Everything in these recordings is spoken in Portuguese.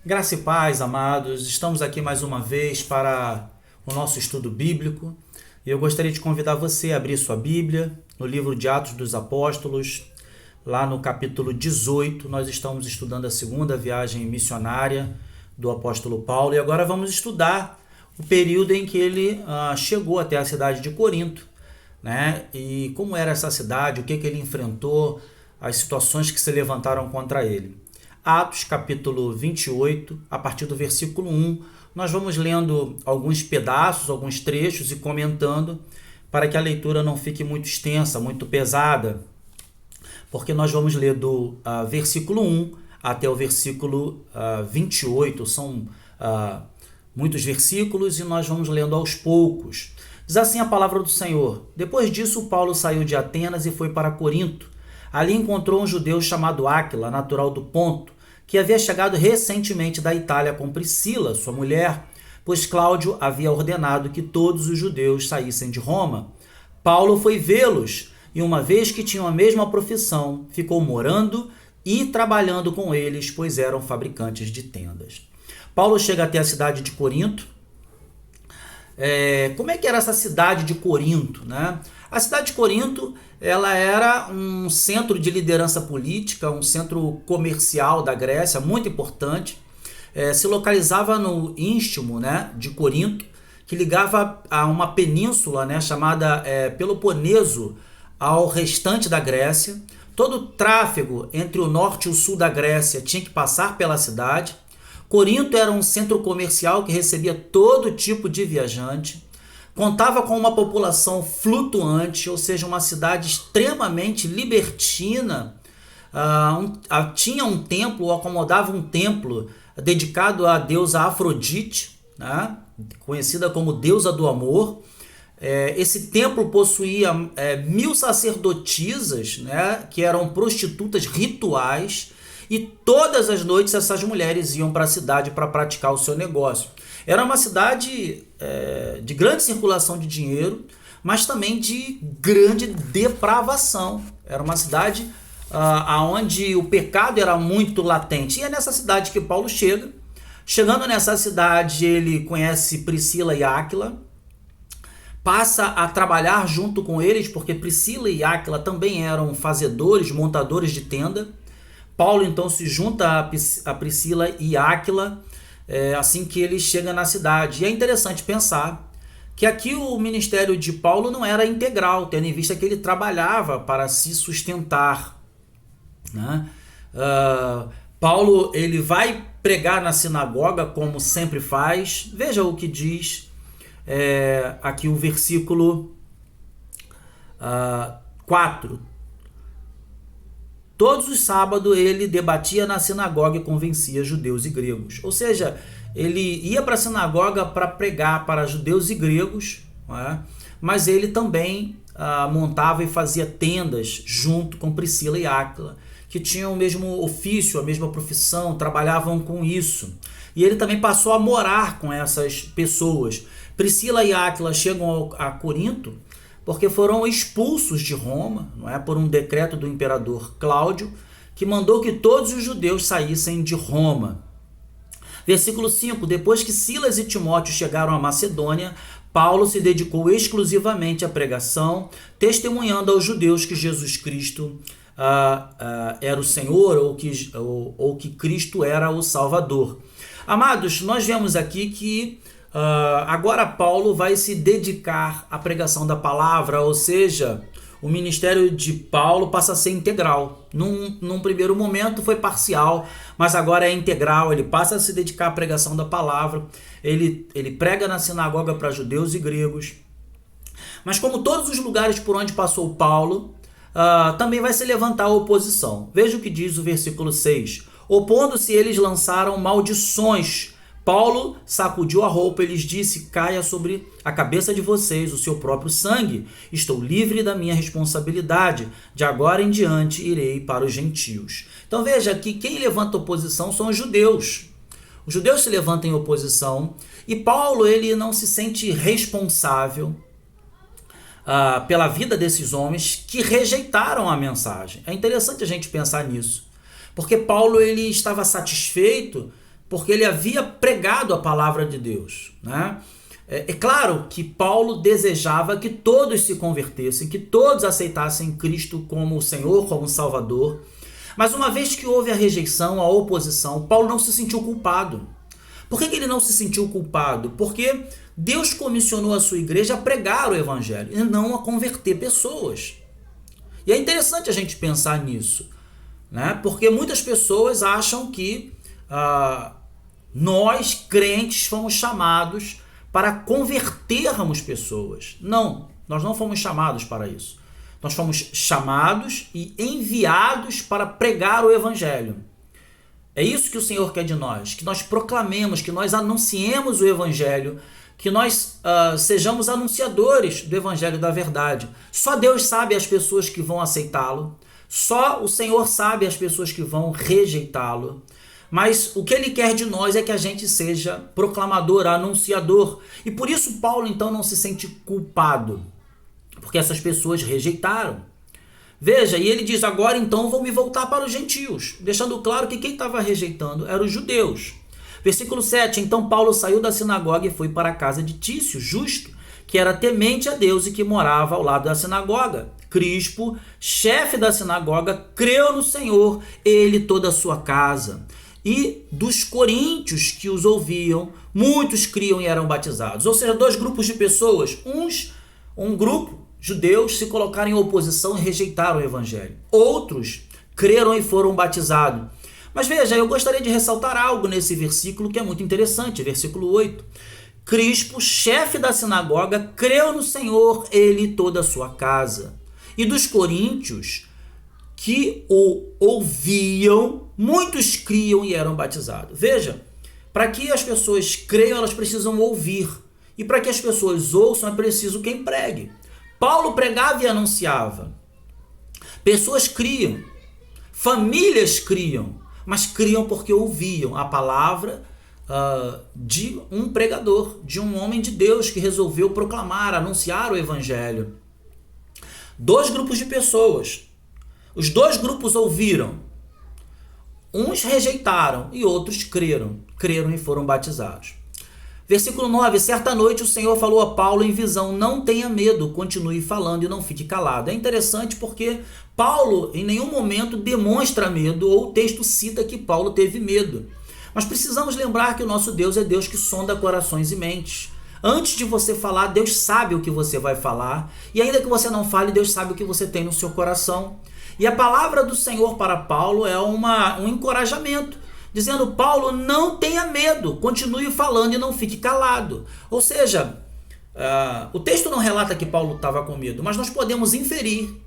Graça e paz, amados. Estamos aqui mais uma vez para o nosso estudo bíblico. E eu gostaria de convidar você a abrir sua Bíblia no livro de Atos dos Apóstolos, lá no capítulo 18. Nós estamos estudando a segunda viagem missionária do apóstolo Paulo e agora vamos estudar o período em que ele chegou até a cidade de Corinto, né? E como era essa cidade, o que ele enfrentou, as situações que se levantaram contra ele. Atos capítulo 28, a partir do versículo 1, nós vamos lendo alguns pedaços, alguns trechos e comentando para que a leitura não fique muito extensa, muito pesada, porque nós vamos ler do versículo 1 até o versículo 28, são muitos versículos e nós vamos lendo aos poucos. Diz assim a palavra do Senhor: Depois disso, Paulo saiu de Atenas e foi para Corinto. Ali encontrou um judeu chamado Áquila, natural do Ponto, que havia chegado recentemente da Itália com Priscila, sua mulher, pois Cláudio havia ordenado que todos os judeus saíssem de Roma. Paulo foi vê-los e, uma vez que tinham a mesma profissão, ficou morando e trabalhando com eles, pois eram fabricantes de tendas. Paulo chega até a cidade de Corinto. Como é que era essa cidade de Corinto, né? A cidade de Corinto, ela era um centro de liderança política, um centro comercial da Grécia, muito importante. Se localizava no istmo, né, de Corinto, que ligava a uma península, né, chamada Peloponeso ao restante da Grécia. Todo o tráfego entre o norte e o sul da Grécia tinha que passar pela cidade. Corinto era um centro comercial que recebia todo tipo de viajante. Contava com uma população flutuante, ou seja, uma cidade extremamente libertina. Tinha um templo, acomodava um templo dedicado à deusa Afrodite, né? Conhecida como deusa do amor. Esse templo possuía 1000 sacerdotisas, né? Que eram prostitutas rituais, e todas as noites essas mulheres iam para a cidade para praticar o seu negócio. Era uma cidade de grande circulação de dinheiro, mas também de grande depravação. Era uma cidade onde o pecado era muito latente. E é nessa cidade que Paulo chega. Chegando nessa cidade, ele conhece Priscila e Áquila, passa a trabalhar junto com eles, porque Priscila e Áquila também eram fazedores, montadores de tenda. Paulo então se junta a Priscila e Áquila assim que ele chega na cidade. E é interessante pensar que aqui o ministério de Paulo não era integral, tendo em vista que ele trabalhava para se sustentar, né? Paulo ele vai pregar na sinagoga, como sempre faz. Veja o que diz aqui o versículo 4. Todos os sábados ele debatia na sinagoga e convencia judeus e gregos. Ou seja, ele ia para a sinagoga para pregar para judeus e gregos, né? Mas ele também montava e fazia tendas junto com Priscila e Áquila, que tinham o mesmo ofício, a mesma profissão, trabalhavam com isso. E ele também passou a morar com essas pessoas. Priscila e Áquila chegam a Corinto porque foram expulsos de Roma, não é, por um decreto do imperador Cláudio, que mandou que todos os judeus saíssem de Roma. Versículo 5. Depois que Silas e Timóteo chegaram à Macedônia, Paulo se dedicou exclusivamente à pregação, testemunhando aos judeus que Jesus Cristo era o Senhor, ou que Cristo era o Salvador. Amados, nós vemos aqui que agora Paulo vai se dedicar à pregação da palavra, ou seja, o ministério de Paulo passa a ser integral. Num primeiro momento foi parcial, mas agora é integral. Ele passa a se dedicar à pregação da palavra. Ele prega na sinagoga para judeus e gregos. Mas como todos os lugares por onde passou Paulo, também vai se levantar a oposição. Veja o que diz o versículo 6. Opondo-se, eles lançaram maldições. Paulo sacudiu a roupa e lhes disse: caia sobre a cabeça de vocês o seu próprio sangue. Estou livre da minha responsabilidade. De agora em diante irei para os gentios. Então veja que quem levanta oposição são os judeus. Os judeus se levantam em oposição e Paulo ele não se sente responsável pela vida desses homens que rejeitaram a mensagem. É interessante a gente pensar nisso, porque Paulo ele estava satisfeito porque ele havia pregado a palavra de Deus, né? É claro que Paulo desejava que todos se convertessem, que todos aceitassem Cristo como o Senhor, como o Salvador. Mas uma vez que houve a rejeição, a oposição, Paulo não se sentiu culpado. Por que ele não se sentiu culpado? Porque Deus comissionou a sua igreja a pregar o evangelho e não a converter pessoas. E é interessante a gente pensar nisso, né? Porque muitas pessoas acham que nós, crentes, fomos chamados para convertermos pessoas. Não, nós não fomos chamados para isso. Nós fomos chamados e enviados para pregar o evangelho. É isso que o Senhor quer de nós, que nós proclamemos, que nós anunciemos o evangelho, que nós sejamos anunciadores do evangelho da verdade. Só Deus sabe as pessoas que vão aceitá-lo, só o Senhor sabe as pessoas que vão rejeitá-lo. Mas o que ele quer de nós é que a gente seja proclamador, anunciador. E por isso Paulo então não se sente culpado, porque essas pessoas rejeitaram. Veja, e ele diz, agora então vou me voltar para os gentios, deixando claro que quem estava rejeitando eram os judeus. Versículo 7, então Paulo saiu da sinagoga e foi para a casa de Tício, justo, que era temente a Deus e que morava ao lado da sinagoga. Crispo, chefe da sinagoga, creu no Senhor, ele e toda a sua casa. E dos coríntios que os ouviam, muitos criam e eram batizados. Ou seja, dois grupos de pessoas. Um grupo, judeus, se colocaram em oposição e rejeitaram o evangelho. Outros creram e foram batizados. Mas veja, eu gostaria de ressaltar algo nesse versículo que é muito interessante. Versículo 8. Crispo, chefe da sinagoga, creu no Senhor, ele e toda a sua casa. E dos coríntios que o ouviam, muitos criam e eram batizados. Veja, para que as pessoas creiam, elas precisam ouvir. E para que as pessoas ouçam, é preciso quem pregue. Paulo pregava e anunciava. Pessoas criam, famílias criam, mas criam porque ouviam a palavra de um pregador, de um homem de Deus que resolveu proclamar, anunciar o evangelho. Dois grupos de pessoas. Os dois grupos ouviram. Uns rejeitaram e outros creram. Creram e foram batizados. Versículo 9. Certa noite o Senhor falou a Paulo em visão, não tenha medo, continue falando e não fique calado. É interessante porque Paulo em nenhum momento demonstra medo, ou o texto cita que Paulo teve medo. Mas precisamos lembrar que o nosso Deus é Deus que sonda corações e mentes. Antes de você falar, Deus sabe o que você vai falar. E ainda que você não fale, Deus sabe o que você tem no seu coração. E a palavra do Senhor para Paulo é um encorajamento, dizendo, Paulo, não tenha medo, continue falando e não fique calado. Ou seja, o texto não relata que Paulo estava com medo, mas nós podemos inferir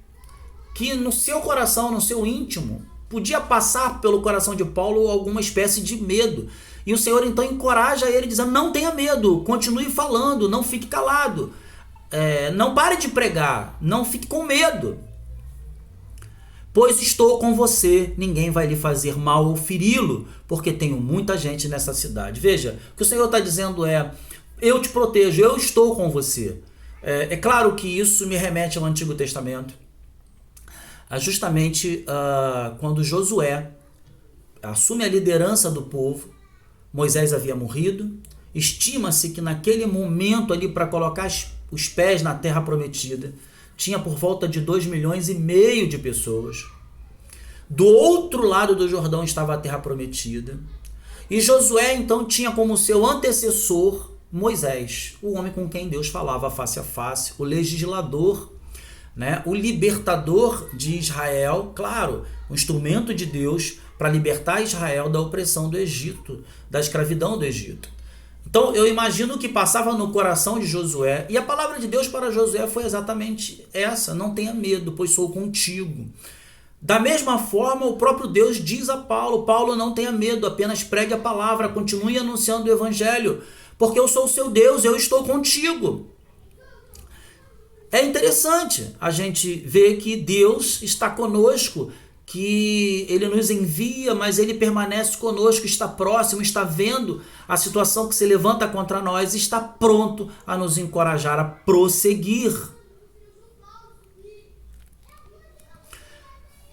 que no seu coração, no seu íntimo, podia passar pelo coração de Paulo alguma espécie de medo. E o Senhor então encoraja ele, dizendo, não tenha medo, continue falando, não fique calado. Não pare de pregar, não fique com medo. Pois estou com você, ninguém vai lhe fazer mal ou feri-lo, porque tenho muita gente nessa cidade. Veja, o que o Senhor está dizendo é, eu te protejo, eu estou com você. É claro que isso me remete ao Antigo Testamento. Justamente quando Josué assume a liderança do povo, Moisés havia morrido, estima-se que naquele momento ali para colocar os pés na terra prometida, tinha por volta de 2,5 milhões de pessoas. Do outro lado do Jordão estava a terra prometida. E Josué então tinha como seu antecessor Moisés, o homem com quem Deus falava face a face, o legislador, né? O libertador de Israel, claro, um instrumento de Deus para libertar Israel da opressão do Egito, da escravidão do Egito. Então eu imagino que passava no coração de Josué, e a palavra de Deus para Josué foi exatamente essa, não tenha medo, pois sou contigo. Da mesma forma, o próprio Deus diz a Paulo, Paulo, não tenha medo, apenas pregue a palavra, continue anunciando o evangelho, porque eu sou o seu Deus, eu estou contigo. É interessante a gente ver que Deus está conosco, que ele nos envia, mas ele permanece conosco, está próximo, está vendo a situação que se levanta contra nós, está pronto a nos encorajar a prosseguir.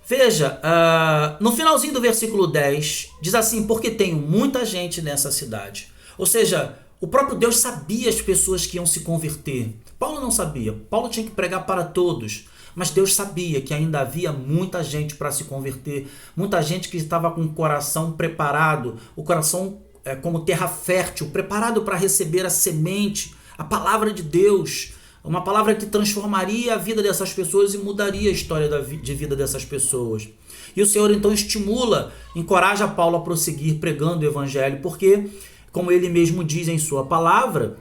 Veja, no finalzinho do versículo 10, diz assim: porque tenho muita gente nessa cidade. Ou seja, o próprio Deus sabia as pessoas que iam se converter. Paulo não sabia. Paulo tinha que pregar para todos. Mas Deus sabia que ainda havia muita gente para se converter. Muita gente que estava com o coração preparado. O coração como terra fértil, preparado para receber a semente, a palavra de Deus. Uma palavra que transformaria a vida dessas pessoas e mudaria a história de vida dessas pessoas. E o Senhor então estimula, encoraja Paulo a prosseguir pregando o evangelho, porque, como ele mesmo diz em sua palavra,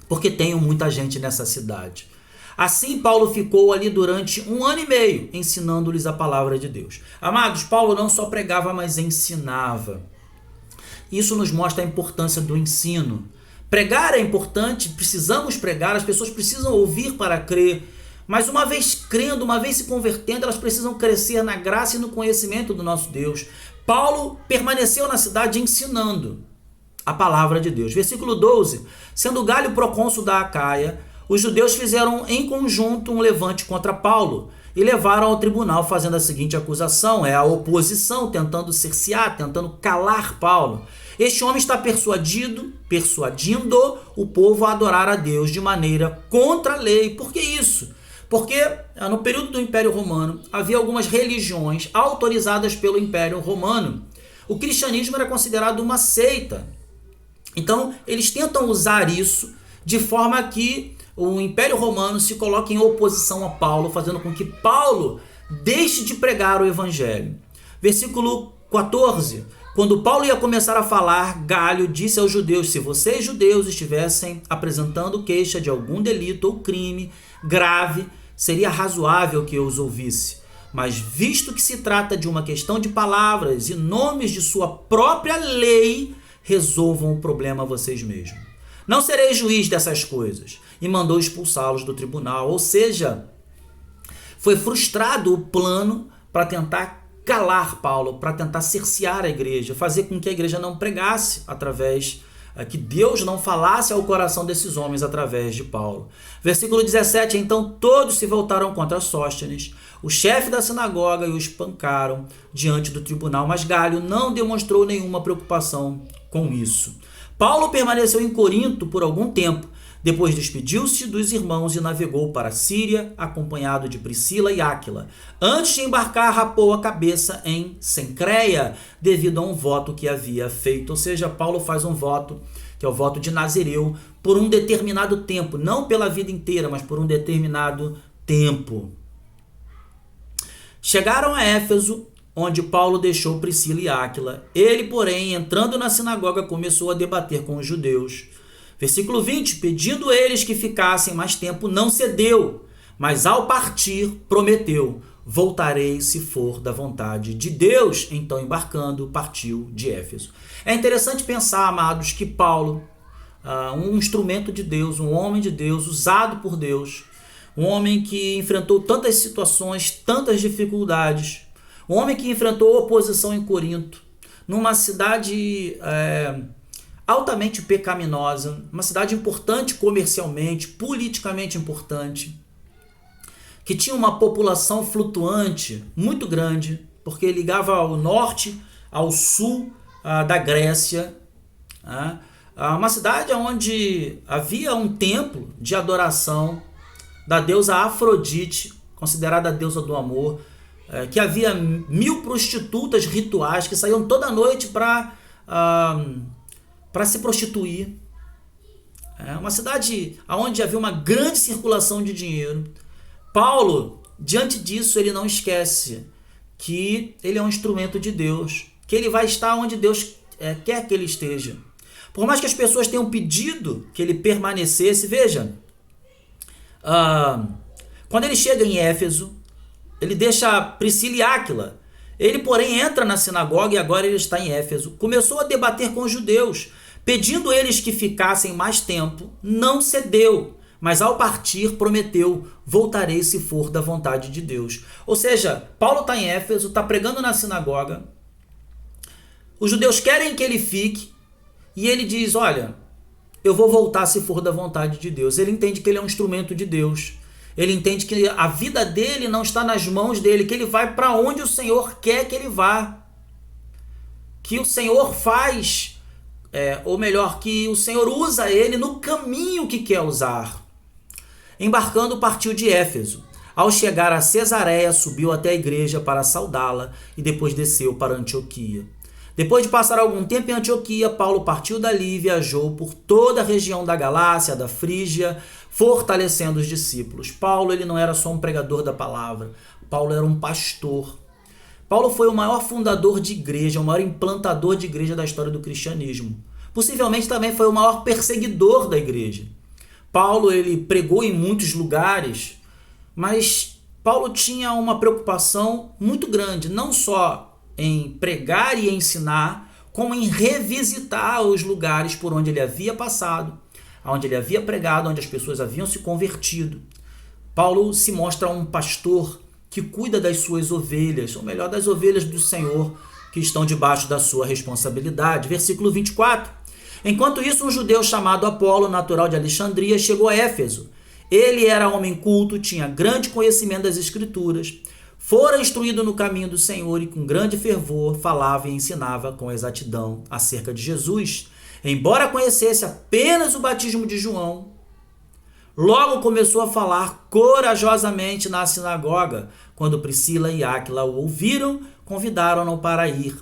porque tenho muita gente nessa cidade. Assim, Paulo ficou ali durante 1 ano e meio, ensinando-lhes a palavra de Deus. Amados, Paulo não só pregava, mas ensinava. Isso nos mostra a importância do ensino. Pregar é importante, precisamos pregar, as pessoas precisam ouvir para crer, mas uma vez crendo, uma vez se convertendo, elas precisam crescer na graça e no conhecimento do nosso Deus. Paulo permaneceu na cidade ensinando a palavra de Deus. Versículo 12: sendo Galho procônsul da Acaia, os judeus fizeram em conjunto um levante contra Paulo e levaram ao tribunal fazendo a seguinte acusação, a oposição tentando cercear, tentando calar Paulo. Este homem está persuadindo o povo a adorar a Deus de maneira contra a lei. Por que isso? Porque no período do Império Romano havia algumas religiões autorizadas pelo Império Romano. O cristianismo era considerado uma seita. Então eles tentam usar isso de forma que o Império Romano se coloque em oposição a Paulo, fazendo com que Paulo deixe de pregar o Evangelho. Versículo 14. Quando Paulo ia começar a falar, Galho disse aos judeus: se vocês judeus estivessem apresentando queixa de algum delito ou crime grave, seria razoável que eu os ouvisse. Mas visto que se trata de uma questão de palavras e nomes de sua própria lei, resolvam o problema vocês mesmos. Não serei juiz dessas coisas. E mandou expulsá-los do tribunal. Ou seja, foi frustrado o plano para tentar calar Paulo, para tentar cercear a igreja, fazer com que a igreja não pregasse através, que Deus não falasse ao coração desses homens através de Paulo. Versículo 17, então todos se voltaram contra Sóstenes, o chefe da sinagoga, e o espancaram diante do tribunal, mas Galho não demonstrou nenhuma preocupação com isso. Paulo permaneceu em Corinto por algum tempo, depois despediu-se dos irmãos e navegou para a Síria, acompanhado de Priscila e Áquila. Antes de embarcar, rapou a cabeça em Cencreia, devido a um voto que havia feito. Ou seja, Paulo faz um voto, que é o voto de Nazireu, por um determinado tempo, não pela vida inteira, mas por um determinado tempo. Chegaram a Éfeso, onde Paulo deixou Priscila e Áquila. Ele, porém, entrando na sinagoga, começou a debater com os judeus. Versículo 20, pedindo eles que ficassem mais tempo, não cedeu, mas ao partir prometeu: voltarei se for da vontade de Deus. Então, embarcando, partiu de Éfeso. É interessante pensar, amados, que Paulo, um instrumento de Deus, um homem de Deus, usado por Deus, um homem que enfrentou tantas situações, tantas dificuldades, um homem que enfrentou oposição em Corinto, numa cidade altamente pecaminosa, uma cidade importante comercialmente, politicamente importante, que tinha uma população flutuante muito grande, porque ligava ao norte, ao sul da Grécia, uma cidade onde havia um templo de adoração da deusa Afrodite, considerada a deusa do amor, que havia 1000 prostitutas rituais que saíam toda noite para se prostituir. Uma cidade onde havia uma grande circulação de dinheiro. Paulo, diante disso, ele não esquece que ele é um instrumento de Deus, que ele vai estar onde Deus quer que ele esteja. Por mais que as pessoas tenham pedido que ele permanecesse, veja, quando ele chega em Éfeso, ele deixa Priscila e Áquila. Ele, porém, entra na sinagoga e agora ele está em Éfeso. Começou a debater com os judeus, pedindo eles que ficassem mais tempo. Não cedeu, mas ao partir prometeu: voltarei se for da vontade de Deus. Ou seja, Paulo está em Éfeso, está pregando na sinagoga. Os judeus querem que ele fique e ele diz: olha, eu vou voltar se for da vontade de Deus. Ele entende que ele é um instrumento de Deus. Ele entende que a vida dele não está nas mãos dele, que ele vai para onde o Senhor quer que ele vá. Que o Senhor faz, ou melhor, que o Senhor usa ele no caminho que quer usar. Embarcando, partiu de Éfeso. Ao chegar a Cesareia, subiu até a igreja para saudá-la e depois desceu para Antioquia. Depois de passar algum tempo em Antioquia, Paulo partiu dali e viajou por toda a região da Galácia, da Frígia, fortalecendo os discípulos. Paulo, ele não era só um pregador da palavra, Paulo era um pastor. Paulo foi o maior fundador de igreja, o maior implantador de igreja da história do cristianismo. Possivelmente também foi o maior perseguidor da igreja. Paulo, ele pregou em muitos lugares, mas Paulo tinha uma preocupação muito grande, não só em pregar e ensinar, como em revisitar os lugares por onde ele havia passado, onde ele havia pregado, onde as pessoas haviam se convertido. Paulo se mostra um pastor que cuida das suas ovelhas, ou melhor, das ovelhas do Senhor, que estão debaixo da sua responsabilidade. Versículo 24. Enquanto isso, um judeu chamado Apolo, natural de Alexandria, chegou a Éfeso. Ele era homem culto, tinha grande conhecimento das Escrituras, fora instruído no caminho do Senhor e com grande fervor falava e ensinava com exatidão acerca de Jesus. Embora conhecesse apenas o batismo de João, logo começou a falar corajosamente na sinagoga. Quando Priscila e Áquila o ouviram, convidaram-no para ir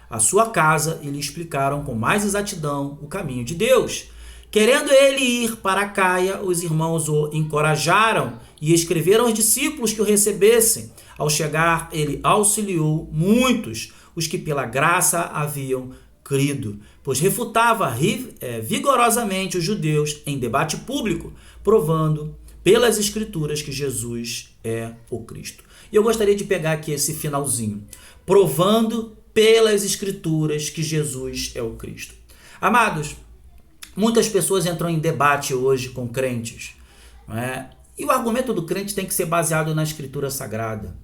à sua casa e lhe explicaram com mais exatidão o caminho de Deus. Querendo ele ir para Caia, os irmãos o encorajaram e escreveram aos discípulos que o recebessem. Ao chegar, ele auxiliou muitos, os que pela graça haviam crido, pois refutava vigorosamente os judeus em debate público, provando pelas Escrituras que Jesus é o Cristo. E eu gostaria de pegar aqui esse finalzinho, provando pelas Escrituras que Jesus é o Cristo. Amados, muitas pessoas entram em debate hoje com crentes, não é? E o argumento do crente tem que ser baseado na Escritura Sagrada.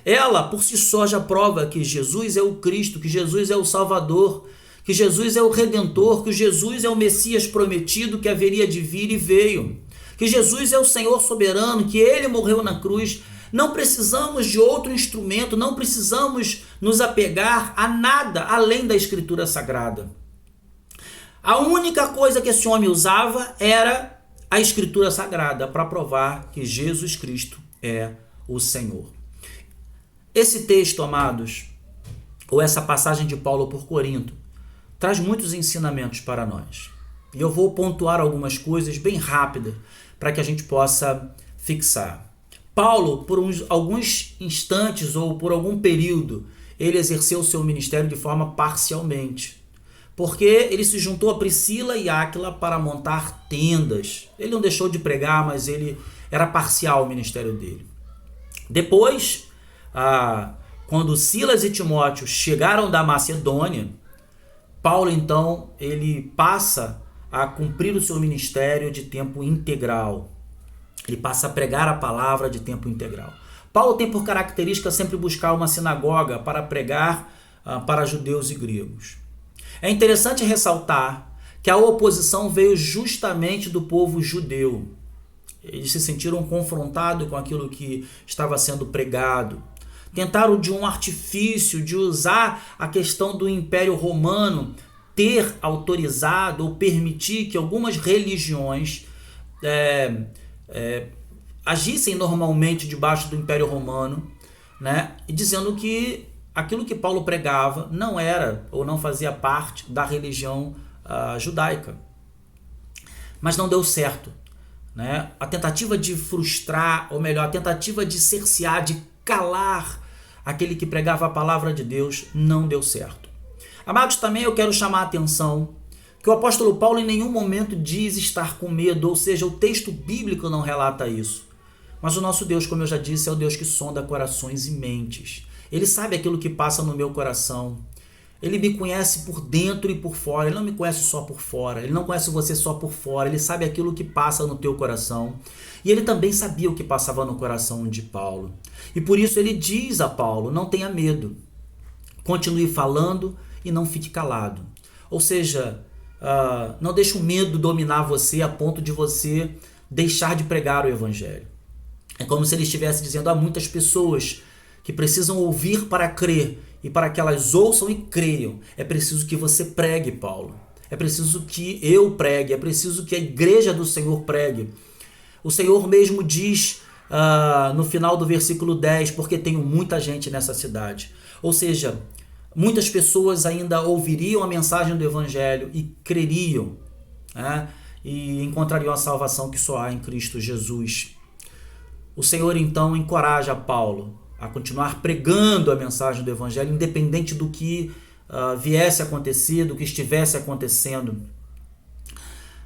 Ela, por si só, já prova que Jesus é o Cristo, que Jesus é o Salvador, que Jesus é o Redentor, que Jesus é o Messias prometido que haveria de vir e veio, que Jesus é o Senhor soberano, que Ele morreu na cruz. Não precisamos de outro instrumento, não precisamos nos apegar a nada além da Escritura Sagrada. A única coisa que esse homem usava era a Escritura Sagrada para provar que Jesus Cristo é o Senhor. Esse texto, amados, ou essa passagem de Paulo por Corinto, traz muitos ensinamentos para nós. E eu vou pontuar algumas coisas bem rápidas para que a gente possa fixar. Paulo, por alguns instantes ou por algum período, ele exerceu o seu ministério de forma parcialmente. Porque ele se juntou a Priscila e Áquila para montar tendas. Ele não deixou de pregar, mas ele era parcial o ministério dele. Depois, quando Silas e Timóteo chegaram da Macedônia, Paulo então ele passa a cumprir o seu ministério de tempo integral. Ele passa a pregar a palavra de tempo integral. Paulo tem por característica sempre buscar uma sinagoga para pregar para judeus e gregos. É interessante ressaltar que a oposição veio justamente do povo judeu. Eles se sentiram confrontados com aquilo que estava sendo pregado. Tentaram de um artifício de usar a questão do Império Romano ter autorizado ou permitir que algumas religiões agissem normalmente debaixo do Império Romano, né? E dizendo que aquilo que Paulo pregava não era ou não fazia parte da religião judaica. Mas não deu certo, né? A tentativa de frustrar, ou melhor, a tentativa de cercear, de calar aquele que pregava a palavra de Deus não deu certo. Amados, também eu quero chamar a atenção que o apóstolo Paulo em nenhum momento diz estar com medo, ou seja, o texto bíblico não relata isso. Mas o nosso Deus, como eu já disse, é o Deus que sonda corações e mentes. Ele sabe aquilo que passa no meu coração. Ele me conhece por dentro e por fora. Ele não me conhece só por fora. Ele não conhece você só por fora. Ele sabe aquilo que passa no teu coração. E ele também sabia o que passava no coração de Paulo. E por isso ele diz a Paulo, não tenha medo. Continue falando e não fique calado. Ou seja, não deixe o medo dominar você a ponto de você deixar de pregar o evangelho. É como se ele estivesse dizendo: há muitas pessoas que precisam ouvir para crer, e para que elas ouçam e creiam, é preciso que você pregue, Paulo. É preciso que eu pregue, é preciso que a igreja do Senhor pregue. O Senhor mesmo diz no final do versículo 10, porque tenho muita gente nessa cidade. Ou seja, muitas pessoas ainda ouviriam a mensagem do Evangelho e creriam, né? E encontrariam a salvação que só há em Cristo Jesus. O Senhor então encoraja Paulo a continuar pregando a mensagem do Evangelho, independente do que viesse a acontecer, do que estivesse acontecendo.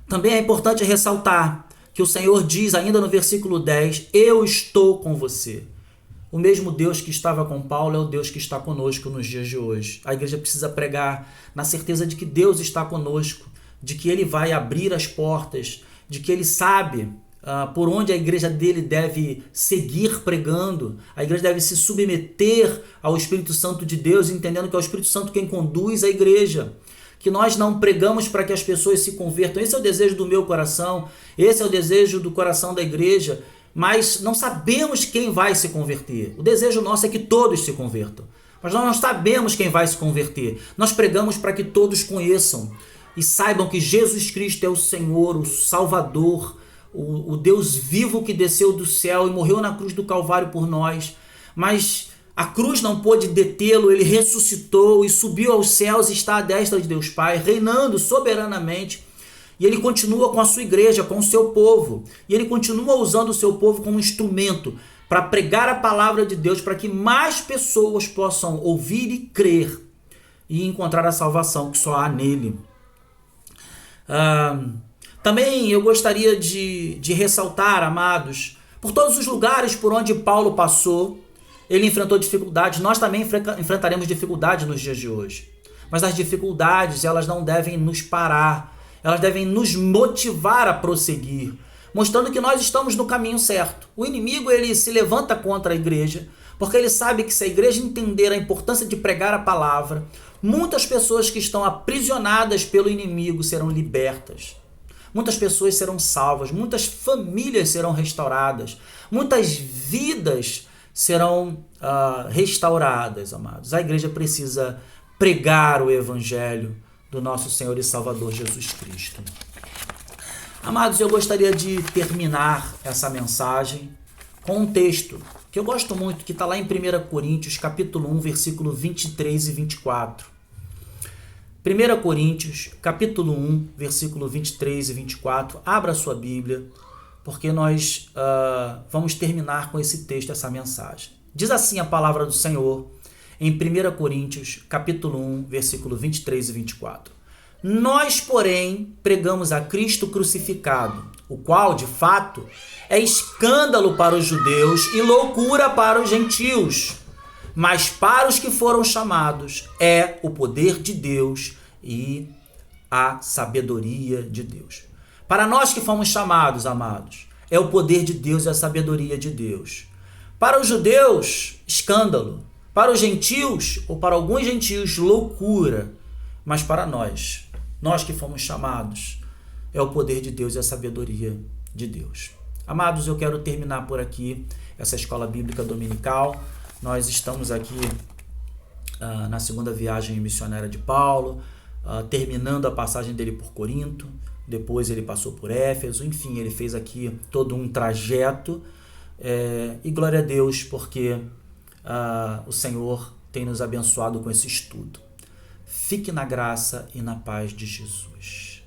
Também é importante ressaltar que o Senhor diz ainda no versículo 10, eu estou com você. O mesmo Deus que estava com Paulo é o Deus que está conosco nos dias de hoje. A igreja precisa pregar na certeza de que Deus está conosco, de que Ele vai abrir as portas, de que Ele sabe por onde a igreja dele deve seguir pregando. A igreja deve se submeter ao Espírito Santo de Deus, entendendo que é o Espírito Santo quem conduz a igreja. Que nós não pregamos para que as pessoas se convertam. Esse é o desejo do meu coração, esse é o desejo do coração da igreja, mas não sabemos quem vai se converter. O desejo nosso é que todos se convertam, mas nós não sabemos quem vai se converter. Nós pregamos para que todos conheçam e saibam que Jesus Cristo é o Senhor, o Salvador, o Deus vivo que desceu do céu e morreu na cruz do Calvário por nós. Mas a cruz não pôde detê-lo, ele ressuscitou e subiu aos céus e está à destra de Deus Pai, reinando soberanamente. E ele continua com a sua igreja, com o seu povo. E ele continua usando o seu povo como instrumento para pregar a palavra de Deus, para que mais pessoas possam ouvir e crer e encontrar a salvação que só há nele. Também eu gostaria de ressaltar, amados, por todos os lugares por onde Paulo passou, ele enfrentou dificuldades. Nós também enfrentaremos dificuldades nos dias de hoje. Mas as dificuldades, elas não devem nos parar. Elas devem nos motivar a prosseguir, mostrando que nós estamos no caminho certo. O inimigo, ele se levanta contra a igreja, porque ele sabe que se a igreja entender a importância de pregar a palavra, muitas pessoas que estão aprisionadas pelo inimigo serão libertas. Muitas pessoas serão salvas, muitas famílias serão restauradas, muitas vidas serão restauradas, amados. A igreja precisa pregar o evangelho do nosso Senhor e Salvador Jesus Cristo. Amados, eu gostaria de terminar essa mensagem com um texto que eu gosto muito, que está lá em 1 Coríntios, capítulo 1, versículo 23 e 24. 1 Coríntios, capítulo 1, versículo 23 e 24. Abra a sua Bíblia, porque nós vamos terminar com esse texto, essa mensagem. Diz assim a palavra do Senhor em 1 Coríntios, capítulo 1, versículo 23 e 24. Nós, porém, pregamos a Cristo crucificado, o qual, de fato, é escândalo para os judeus e loucura para os gentios. Mas para os que foram chamados é o poder de Deus e a sabedoria de Deus. Para nós que fomos chamados, amados, é o poder de Deus e a sabedoria de Deus. Para os judeus, escândalo. Para os gentios, ou para alguns gentios, loucura. Mas para nós que fomos chamados, é o poder de Deus e a sabedoria de Deus. Amados, eu quero terminar por aqui essa escola bíblica dominical. Nós estamos aqui na segunda viagem missionária de Paulo, terminando a passagem dele por Corinto, depois ele passou por Éfeso, enfim, ele fez aqui todo um trajeto, e glória a Deus, porque o Senhor tem nos abençoado com esse estudo. Fique na graça e na paz de Jesus.